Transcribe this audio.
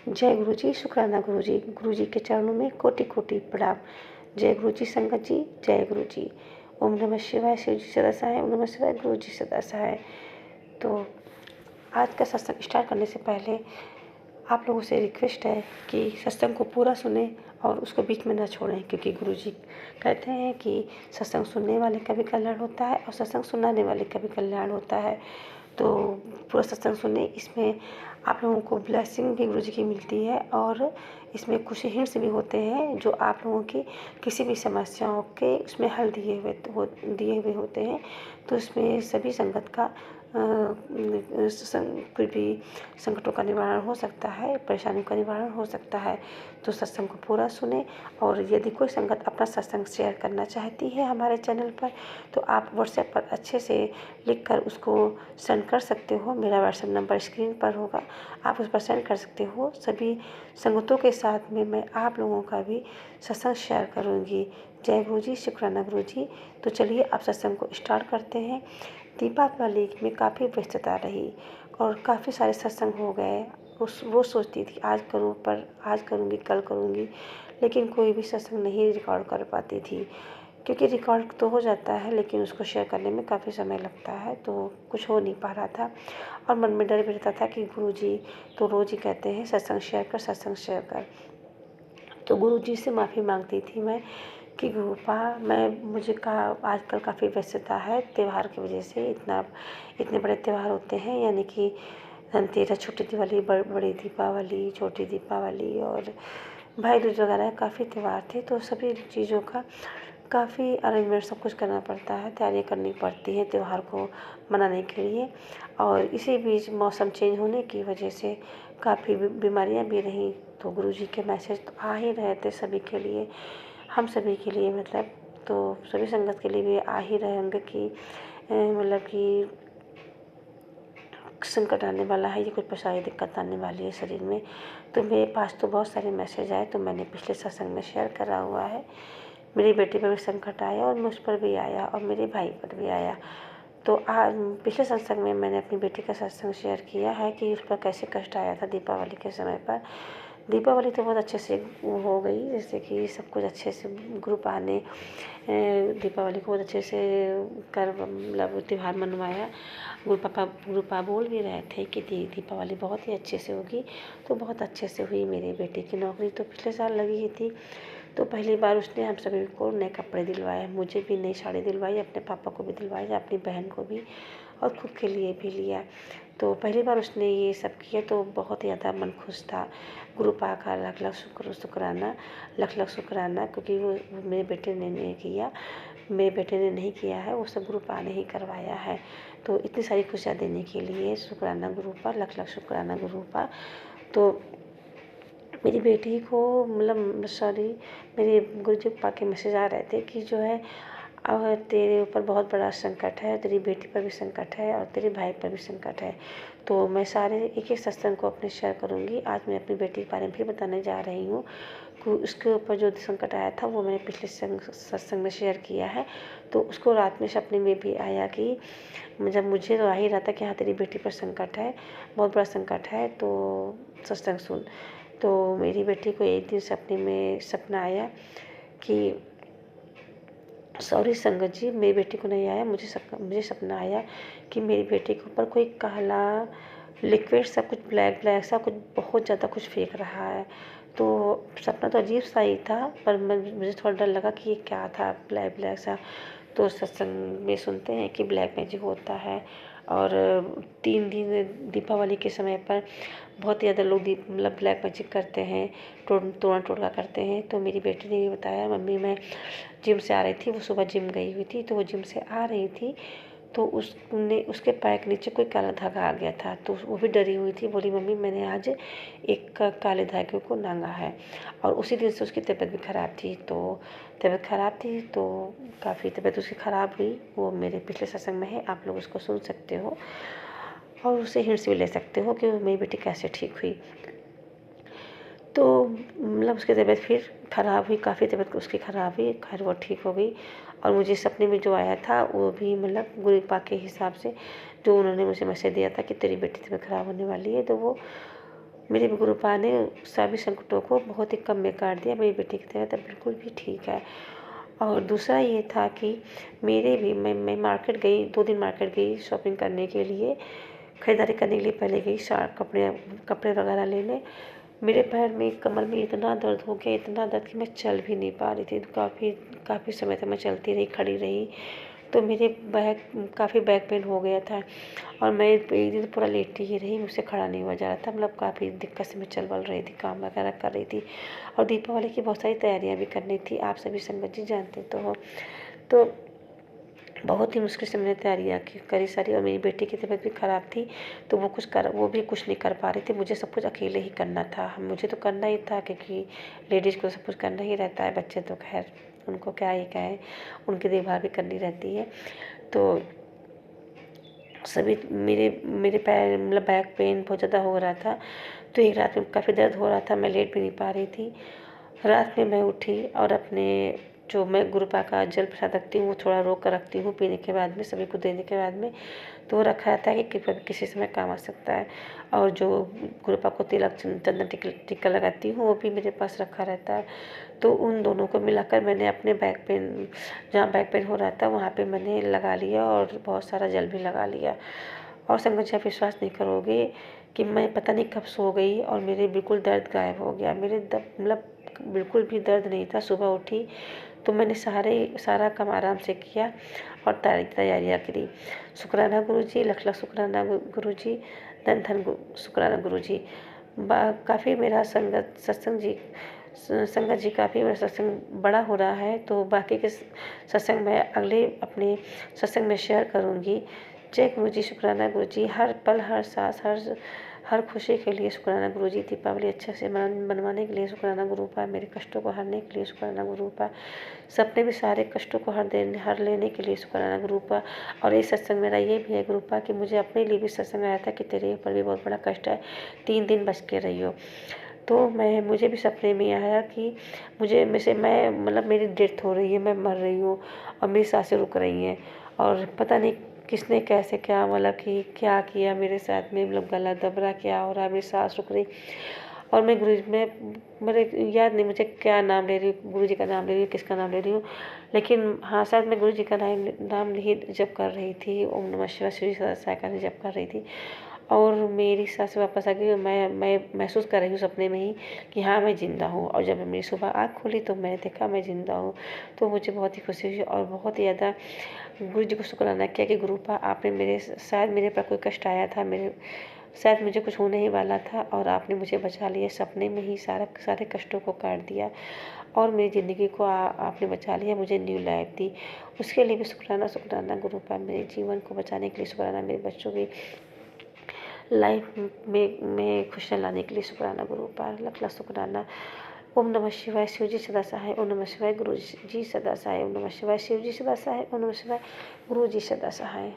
जय गुरु जी, शुक्राना गुरु जी के चरणों में कोटि कोटि प्रणाम। जय गुरु जी संगत जी, जय गुरु जी। ओम नमः शिवाय, शिव जी सदा सहाय। ओम नमः शिवाय, गुरु जी सदा सहाय। तो आज का सत्संग स्टार्ट करने से पहले आप लोगों से रिक्वेस्ट है कि सत्संग को पूरा सुने और उसको बीच में न छोड़ें, क्योंकि गुरु जी कहते हैं कि सत्संग सुनने वाले का भी कल्याण होता है और सत्संग सुनाने वाले का भी कल्याण होता है। तो पूरा सत्संग सुने, इसमें आप लोगों को ब्लेसिंग भी गुरु जी की मिलती है और इसमें कुछ हिंट्स भी होते हैं जो आप लोगों की किसी भी समस्याओं के उसमें हल दिए हुए होते हैं। तो इसमें सभी संगत का कोई भी संकटों का निवारण हो सकता है, परेशानियों का निवारण हो सकता है। तो सत्संग को पूरा सुने। और यदि कोई संगत अपना सत्संग शेयर करना चाहती है हमारे चैनल पर, तो आप व्हाट्सएप पर अच्छे से लिखकर उसको सेंड कर सकते हो। मेरा व्हाट्सएप नंबर स्क्रीन पर होगा, आप उस पर सेंड कर सकते हो। सभी संगतों के साथ में मैं आप लोगों का भी सत्संग शेयर करूँगी। जय गुरु जी, शुक्राना गुरु जी। तो चलिए अब सत्संग को स्टार्ट करते हैं। दीपावली में काफ़ी व्यस्तता रही और काफ़ी सारे सत्संग हो गए। वो सोचती थी आज करूँ, पर आज करूँगी, कल करूँगी, लेकिन कोई भी सत्संग नहीं रिकॉर्ड कर पाती थी, क्योंकि रिकॉर्ड तो हो जाता है लेकिन उसको शेयर करने में काफ़ी समय लगता है, तो कुछ हो नहीं पा रहा था। और मन में डर भी रहता था कि गुरु जी तो रोज़ ही कहते हैं सत्संग शेयर कर, सत्संग शेयर कर। तो गुरु जी से माफ़ी मांगती थी मैं कि गुरुपा मुझे आजकल काफ़ी व्यस्तता है त्यौहार की वजह से। इतने बड़े त्यौहार होते हैं, यानी कि धनतेरस, छोटी दिवाली, बड़ी दीपावली, छोटी दीपावली और भाई दूज वगैरह काफ़ी त्यौहार थे। तो सभी चीज़ों का काफ़ी अरेंजमेंट सब कुछ करना पड़ता है, तैयारी करनी पड़ती है त्यौहार को मनाने के लिए। और इसी बीच मौसम चेंज होने की वजह से काफ़ी बीमारियां भी रहीं। तो गुरु जी के मैसेज तो आ ही रहे थे सभी के लिए, हम सभी के लिए, मतलब तो सभी संगत के लिए भी आ ही रहे होंगे कि मतलब कि संकट आने वाला है, ये कुछ परेशानी दिक्कत आने वाली है शरीर में। तो मेरे पास तो बहुत सारे मैसेज आए, तो मैंने पिछले सत्संग में शेयर करा हुआ है। मेरी बेटी पर भी संकट आया और मुझ पर भी आया और मेरे भाई पर भी आया। तो आज पिछले सत्संग में मैंने अपनी बेटी का सत्संग शेयर किया है कि उस पर कैसे कष्ट आया था दीपावली के समय पर। दीपावली तो बहुत अच्छे से हो गई, जैसे कि सब कुछ अच्छे से ग्रुप आने दीपावली को बहुत अच्छे से मतलब त्यौहार मनवाया। गुरुपा बोल भी रहे थे कि दीपावली बहुत ही अच्छे से होगी, तो बहुत अच्छे से हुई। मेरी बेटी की नौकरी तो पिछले साल लगी ही थी, तो पहली बार उसने हम सभी को नए कपड़े दिलवाए, मुझे भी नई साड़ी दिलवाई, अपने पापा को भी दिलवाई, अपनी बहन को भी और खुद के लिए भी लिया। तो पहली बार उसने ये सब किया तो बहुत ज़्यादा मन खुश था। गुरुपा का लाख लाख शुक्राना, लाख लाख शुक्राना, क्योंकि वो मेरे बेटे ने नहीं किया, मेरे बेटे ने नहीं किया है, वो सब गुरुपा ने ही करवाया है। तो इतनी सारी खुशियाँ देने के लिए शुक्राना गुरुपा, लाख लाख शुक्राना गुरुपा। तो मेरी बेटी को मेरे गुरुपा के मैसेज आ रहे थे कि जो है अब तेरे ऊपर बहुत बड़ा संकट है, तेरी बेटी पर भी संकट है और तेरे भाई पर भी संकट है। तो मैं सारे एक एक सत्संग को अपने शेयर करूँगी। आज मैं अपनी बेटी के बारे में भी बताने जा रही हूँ कि उसके ऊपर जो संकट आया था वो मैंने पिछले सत्संग में शेयर किया है। तो उसको रात में सपने में भी आया कि जब मुझे तो आ ही रहा था कि हाँ तेरी बेटी पर संकट है, बहुत बड़ा संकट है, तो सत्संग सुन। तो मेरी बेटी को एक दिन सपने में सपना आया कि सॉरी संगत जी, मेरी बेटी को नहीं आया, मुझे सपना आया कि मेरी बेटी के ऊपर कोई काला लिक्विड सा, कुछ ब्लैक ब्लैक सा, कुछ बहुत ज़्यादा कुछ फेंक रहा है। तो सपना तो अजीब सा ही था, पर मुझे थोड़ा डर लगा कि ये क्या था ब्लैक ब्लैक सा। तो सत्संग में सुनते हैं कि ब्लैक मैजिक होता है और 3 दिन दीपावली के समय पर बहुत ज़्यादा लोग मतलब ब्लैक मैजिक करते हैं, तोड़ना टोटका करते हैं। तो मेरी बेटी ने भी बताया, मम्मी मैं जिम से आ रही थी, वो सुबह जिम गई हुई थी, तो वो जिम से आ रही थी तो उसके पैर के नीचे कोई काला धागा आ गया था। तो वो भी डरी हुई थी, बोली मम्मी मैंने आज एक काले धागे को नांगा है। और उसी दिन से उसकी तबीयत भी ख़राब थी। तो काफ़ी तबीयत उसकी ख़राब हुई। वो मेरे पिछले सत्संग में है, आप लोग उसको सुन सकते हो और उससे हिंट्स भी ले सकते हो कि मेरी बेटी कैसे ठीक हुई। तो मतलब उसकी तबीयत फिर ख़राब हुई, काफ़ी तबीयत उसकी ख़राब हुई, खैर वो ठीक हो गई। और मुझे सपने में जो आया था वो भी मतलब गुरुपा के हिसाब से जो उन्होंने मुझे मैसेज दिया था कि तेरी बेटी तबीयत ख़राब होने वाली है, तो वो मेरे गुरुपा ने सभी संकटों को बहुत ही कम में काट दिया। मेरी बेटी की तबीयत अब बिल्कुल भी ठीक है। और दूसरा ये था कि मेरे भी मैं मार्केट गई, 2 दिन मार्केट गई शॉपिंग करने के लिए, ख़रीदारी करने के लिए पहले गई कपड़े कपड़े वगैरह लेने। मेरे पैर में, कमर में इतना दर्द हो गया, इतना दर्द कि मैं चल भी नहीं पा रही थी। काफ़ी समय तक मैं चलती रही, खड़ी रही, तो मेरे काफ़ी बैक पेन हो गया था। और मैं एक दिन पूरा लेटी ही रही, मुझसे खड़ा नहीं हुआ जा रहा था। मतलब काफ़ी दिक्कत से मैं चल बल रही थी, काम वगैरह कर रही थी। और दीपावली की बहुत सारी तैयारियां भी करनी थी, आप सभी संगत जी जानते तो हो। तो बहुत ही मुश्किल से मैंने तैयारियाँ करी सारी। और मेरी बेटी की तबीयत भी ख़राब थी, तो वो भी कुछ नहीं कर पा रही थी। मुझे सब कुछ अकेले ही करना था। मुझे तो करना ही था, क्योंकि लेडीज़ को सब कुछ करना ही रहता है। बच्चे तो खैर उनको क्या ही कहें, उनकी देखभाल भी करनी रहती है। तो सभी मेरे मेरे पैर, मतलब बैक पेन बहुत ज़्यादा हो रहा था। तो एक रात में काफ़ी दर्द हो रहा था, मैं लेट भी नहीं पा रही थी। रात में मैं उठी और अपने जो मैं गुरुपा का जल प्रसाद रखती हूँ, वो थोड़ा रोक कर रखती हूँ पीने के बाद में, सभी को देने के बाद में। तो वो रखा रहता है कि किसी समय काम आ सकता है। और जो गुरुपा को तिलक, चंदन टीका लगाती हूँ, वो भी मेरे पास रखा रहता है। तो उन दोनों को मिलाकर मैंने अपने बैक पेन, जहाँ बैक पेन हो रहा था वहाँ पे मैंने लगा लिया, और बहुत सारा जल भी लगा लिया। और संगत जी, आप विश्वास नहीं करोगे कि मैं पता नहीं कब सो गई और मेरे बिल्कुल दर्द गायब हो गया। मेरे मतलब बिल्कुल भी दर्द नहीं था। सुबह उठी तो मैंने सारा काम आराम से किया और तैयारियाँ करी। शुक्राना गुरुजी, लख लख शुक्राना गुरुजी, धन धन शुक्राना गुरुजी। काफ़ी मेरा संगत जी काफ़ी मेरा सत्संग बड़ा हो रहा है, तो बाकी के सत्संग मैं अगले अपने सत्संग में शेयर करूँगी। जय गुरुजी, शुक्राना गुरुजी। हर पल, हर सांस, हर खुशी के लिए शुक्राना गुरुजी। दीपावली अच्छे से मनवाने के लिए शुक्राना गुरुपा। मेरे कष्टों को हरने के लिए शुक्राना गुरुपा। सपने भी सारे कष्टों को हर लेने के लिए शुक्राना गुरुपा। और ये सत्संग मेरा ये भी है गुरुपा कि मुझे अपने लिए भी सत्संग आया था कि तेरे ऊपर भी बहुत बड़ा कष्ट है, 3 दिन बच के रहियो। तो मुझे भी सपने में आया कि मैं मतलब मेरी डेथ हो रही है, मैं मर रही हूँ और मेरी सांसें रुक रही हैं। और पता नहीं किसने कैसे क्या, मतलब कि क्या किया मेरे साथ में, मतलब गला दब रहा, क्या हो रहा है, मेरी सांस रुक रही। और मैं मेरे याद नहीं मुझे क्या नाम ले रही हूँ, गुरु जी का नाम ले रही हूँ, किसका नाम ले रही हूँ। लेकिन हाँ, शायद मैं गुरु जी का नाम ही जप कर रही थी। ओम नमः शिवाय, श्री सदा साई का जप कर रही थी। और मेरी सांस वापस आ गई। मैं महसूस कर रही हूँ सपने में ही कि हाँ, मैं ज़िंदा हूँ। और जब मेरी सुबह आँख खुली तो मैंने देखा मैं ज़िंदा हूँ। तो मुझे बहुत ही खुशी हुई और बहुत ही ज़्यादा गुरु जी को शुक्राना किया कि गुरुपा, आपने शायद मेरे पर कोई कष्ट आया था, शायद मुझे कुछ होने ही वाला था, और आपने मुझे बचा लिया। सपने में ही सारे कष्टों को काट दिया और मेरी ज़िंदगी को आपने बचा लिया, मुझे न्यू लाइफ दी। उसके लिए भी शुक्राना गुरुपा। मेरे जीवन को बचाने के लिए शुक्राना, मेरे बच्चों की लाइफ में खुशियाँ लाने के लिए शुक्राना गुरुपा। लख लख शुक्राना। ओम नमः शिवाय, शिव जी सदा सहाय। ओम नमः शिवाय, गुरु जी सदा सहाय। ओम नमः शिवाय, शिव जी सदा सहाय। ओम नमः शिवाय, गुरु जी सदा सहाय।